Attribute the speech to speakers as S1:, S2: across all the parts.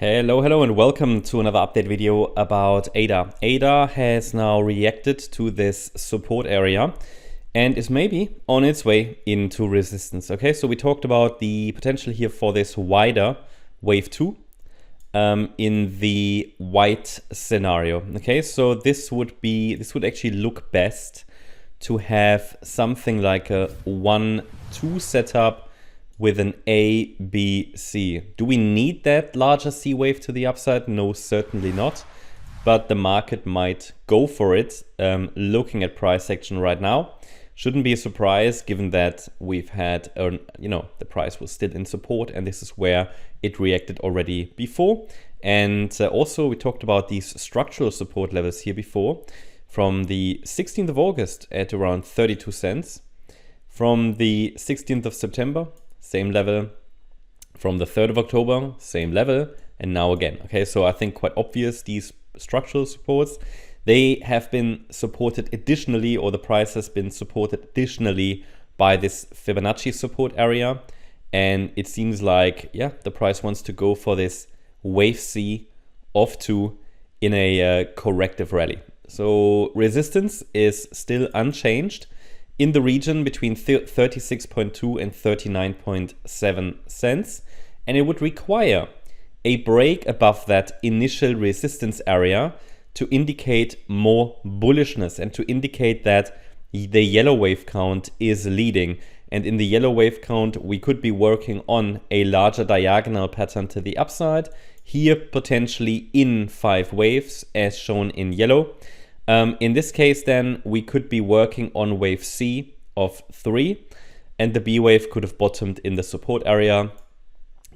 S1: Hello and welcome to another update video about ADA. ADA has now reacted to this support area and is maybe on its way into resistance. Okay, so we talked about the potential here for this wider wave 2 in the white scenario. Okay, so this would actually look best to have something like a 1-2 setup with an A, B, C. Do we need that larger C wave to the upside? No, certainly not. But the market might go for it. Looking at price action right now, shouldn't be a surprise given that we've had, the price was still in support, and this is where it reacted already before. And also we talked about these structural support levels here before, from the 16th of August at around 32 cents, from the 16th of September, same level, from the 3rd of October, same level, and now again. Okay, so I think quite obvious, these structural supports, they have been supported additionally, or the price has been supported additionally by this Fibonacci support area. And it seems like, yeah, the price wants to go for this wave C of 2 in a corrective rally. So resistance is still unchanged in the region between 36.2 and 39.7 cents. And it would require a break above that initial resistance area to indicate more bullishness and to indicate that the yellow wave count is leading. And in the yellow wave count, we could be working on a larger diagonal pattern to the upside, here potentially in 5 waves as shown in yellow. In this case, then, we could be working on wave C of 3, and the B wave could have bottomed in the support area.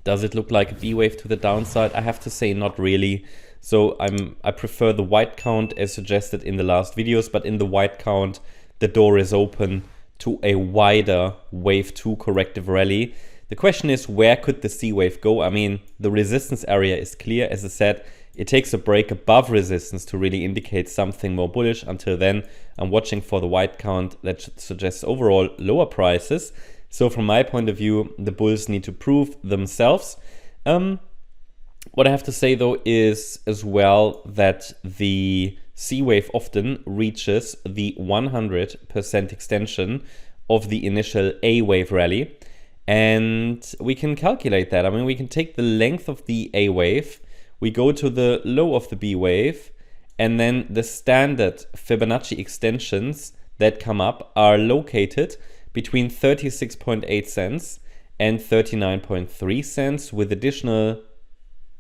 S1: Does it look like a B wave to the downside? I have to say not really. So I prefer the white count as suggested in the last videos, but in the white count, the door is open to a wider wave 2 corrective rally. The question is, where could the C wave go? I mean, the resistance area is clear. As I said, it takes a break above resistance to really indicate something more bullish. Until then, I'm watching for the white count that suggests overall lower prices. So from my point of view, the bulls need to prove themselves. What I have to say though is as well that the C wave often reaches the 100% extension of the initial A wave rally. And we can calculate that. I mean, we can take the length of the A wave, we go to the low of the B wave, and then the standard Fibonacci extensions that come up are located between 36.8 cents and 39.3 cents with additional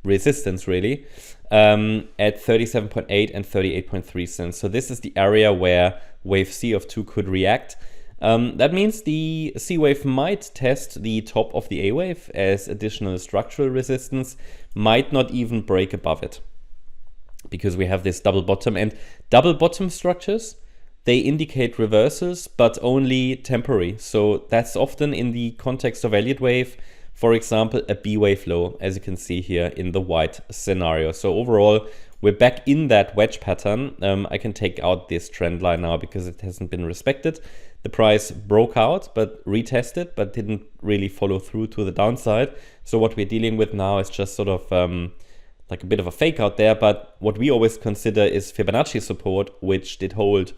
S1: resistance really at 37.8 and 38.3 cents. So this is the area where wave C of 2 could react. That means the C wave might test the top of the A wave as additional structural resistance, might not even break above it, because we have this double bottom, and double bottom structures, they indicate reversals, but only temporary. So that's often in the context of Elliott wave, for example, a B wave low, as you can see here in the white scenario. So overall, we're back in that wedge pattern. I can take out this trend line now because it hasn't been respected. The price broke out, but retested, but didn't really follow through to the downside. So what we're dealing with now is just sort of like a bit of a fake out there. But what we always consider is Fibonacci support, which did hold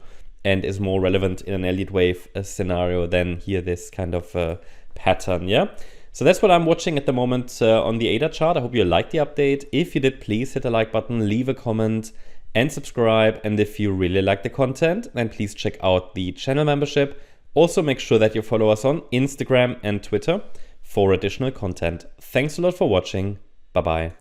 S1: and is more relevant in an Elliott wave scenario than here this kind of pattern. Yeah. So that's what I'm watching at the moment on the ADA chart. I hope you liked the update. If you did, please hit the like button, leave a comment and subscribe. And if you really like the content, then please check out the channel membership. Also make sure that you follow us on Instagram and Twitter for additional content. Thanks a lot for watching. Bye-bye.